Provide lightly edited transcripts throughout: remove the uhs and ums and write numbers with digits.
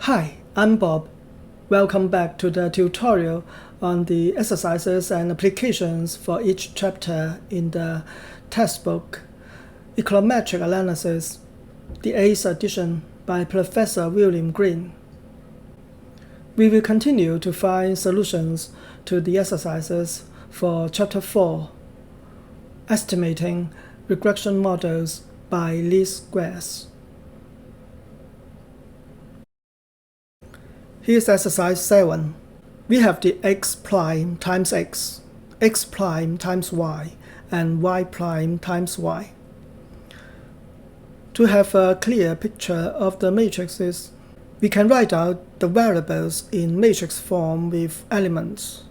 Hi, I'm Bob. Welcome back to the tutorial on the exercises and applications for each chapter in the textbook Econometric Analysis, the 8th edition by Professor William Greene. We will continue to find solutions to the exercises for Chapter 4, Estimating Regression Models by least squares. Here's exercise 7. We have the x prime times x prime times y, and y prime times y. To have a clear picture of the matrices, we can write out the variables in matrix form with elements.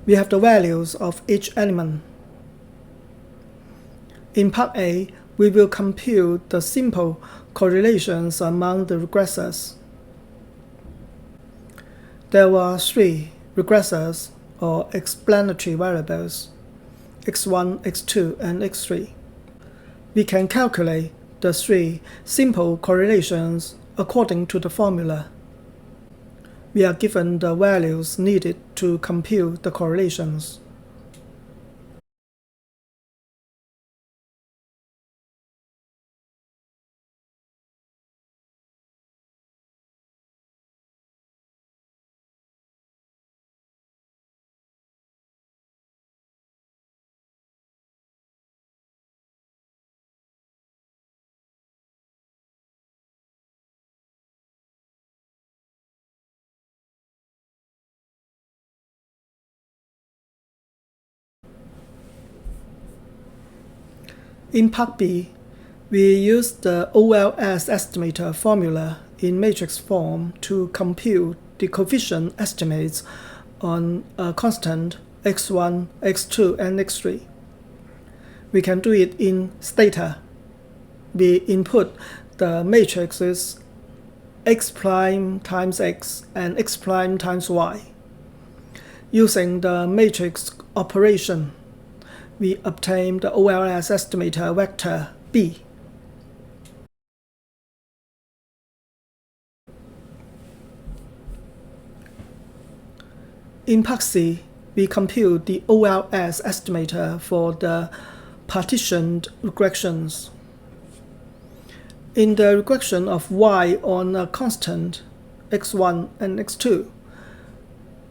We have the values of each element. In Part A, we will compute the simple correlations among the regressors. There were 3 regressors or explanatory variables, x1, x2, and x3. We can calculate the 3 simple correlations according to the formula. We are given the values needed to compute the correlations. In Part B, we use the OLS estimator formula in matrix form to compute the coefficient estimates on a constant x1, x2, and x3. We can do it in Stata. We input the matrices x prime times x and x prime times y. Using the matrix operation, we obtain the OLS estimator vector B. In Part C, we compute the OLS estimator for the partitioned regressions. In the regression of y on a constant x1 and x2,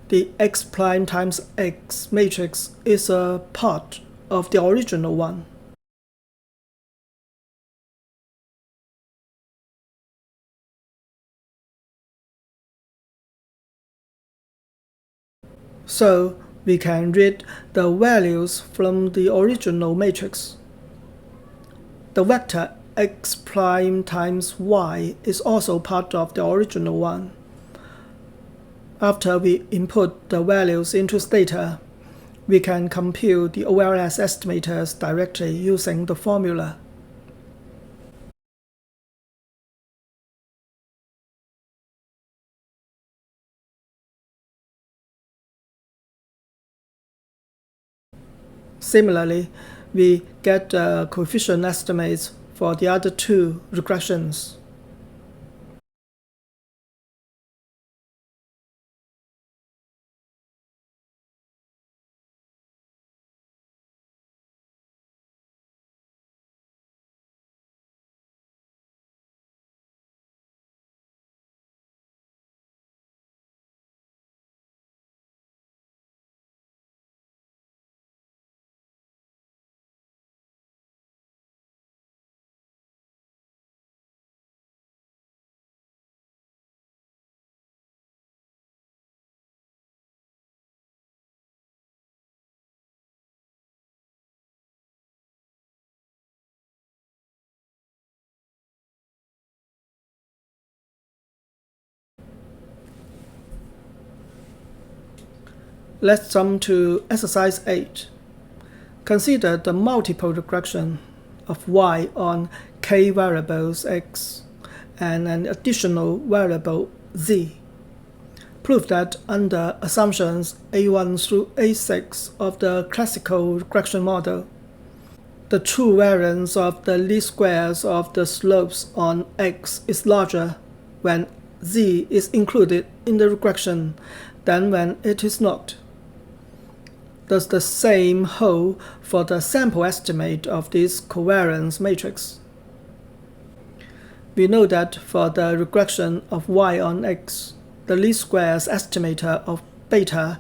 the x prime times x matrix is a part of the original one. So we can read the values from the original matrix. The vector x prime times y is also part of the original one. After we input the values into Stata, we can compute the OLS estimators directly using the formula. Similarly, we get the coefficient estimates for the other 2 regressions. Let's jump to exercise 8. Consider the multiple regression of y on k variables x and an additional variable z. Prove that under assumptions A1 through A6 of the classical regression model, the true variance of the least squares of the slopes on x is larger when z is included in the regression than when it is not. Does the same hold for the sample estimate of this covariance matrix? We know that for the regression of y on x, the least squares estimator of beta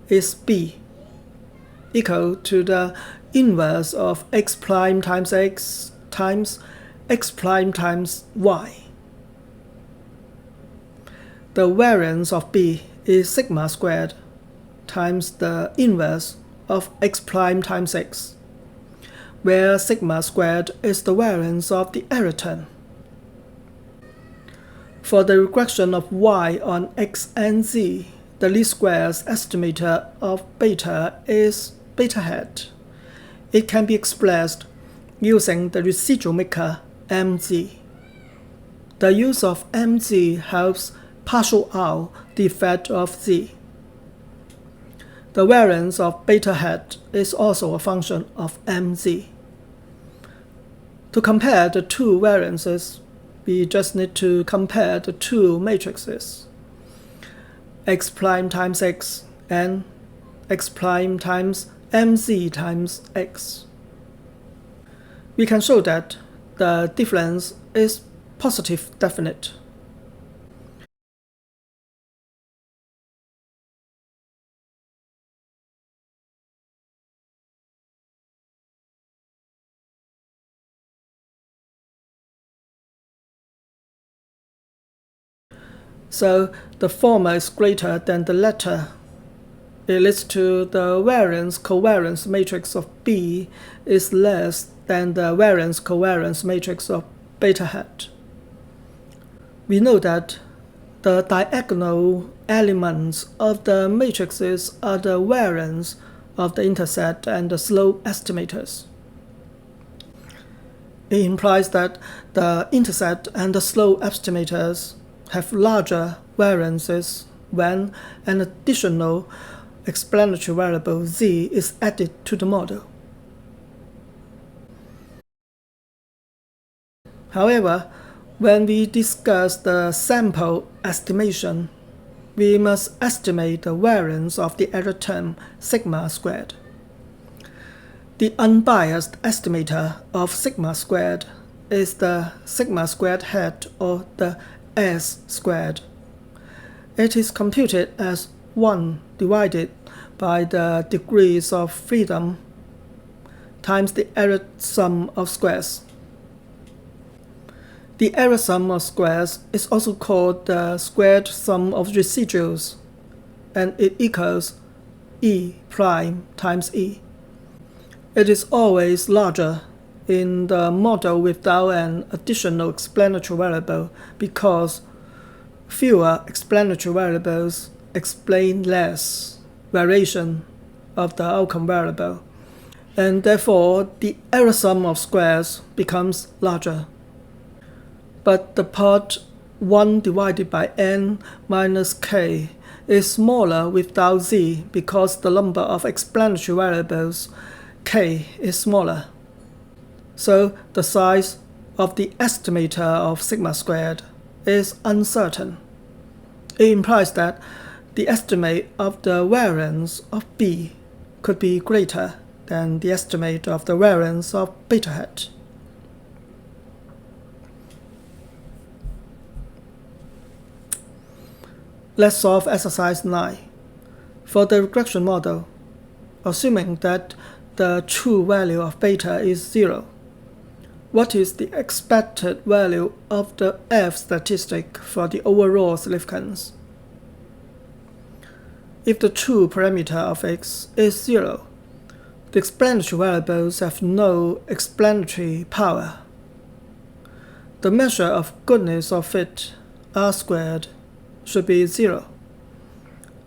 is b, equal to the inverse of x prime times x times x prime times y. The variance of b is sigma squared times the inverse of x prime times x, where sigma squared is the variance of the error term. For the regression of y on x and z, the least squares estimator of beta is beta hat. It can be expressed using the residual maker mz. The use of mz helps partial out the effect of z. The variance of beta hat is also a function of mz. To compare the two variances, we just need to compare the two matrices, x prime times x and x prime times mz times x. We can show that the difference is positive definite. So the former is greater than the latter. It leads to the variance-covariance matrix of B is less than the variance-covariance matrix of beta hat. We know that the diagonal elements of the matrices are the variance of the intercept and the slope estimators. It implies that the intercept and the slope estimators have larger variances when an additional explanatory variable z is added to the model. However, when we discuss the sample estimation, we must estimate the variance of the error term sigma squared. The unbiased estimator of sigma squared is the sigma squared hat, or the S squared. It is computed as 1 divided by the degrees of freedom times the error sum of squares. The error sum of squares is also called the squared sum of residuals, and it equals E prime times E. It is always larger in the model without an additional explanatory variable because fewer explanatory variables explain less variation of the outcome variable, and therefore the error sum of squares becomes larger. But the part 1 divided by n minus k is smaller without z because the number of explanatory variables k is smaller. So the size of the estimator of sigma squared is uncertain. It implies that the estimate of the variance of b could be greater than the estimate of the variance of beta hat. Let's solve exercise 9. For the regression model, assuming that the true value of beta is 0, what is the expected value of the F statistic for the overall significance? If the true parameter of x is 0, the explanatory variables have no explanatory power. The measure of goodness of fit, R squared, should be 0.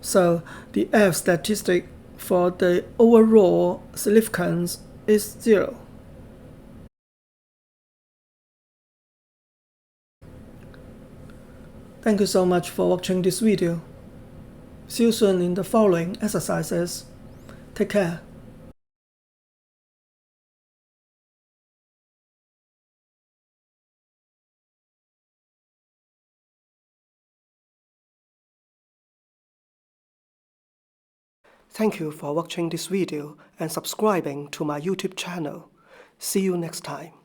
So the F statistic for the overall significance is 0. Thank you so much for watching this video. See you soon in the following exercises. Take care. Thank you for watching this video and subscribing to my YouTube channel. See you next time.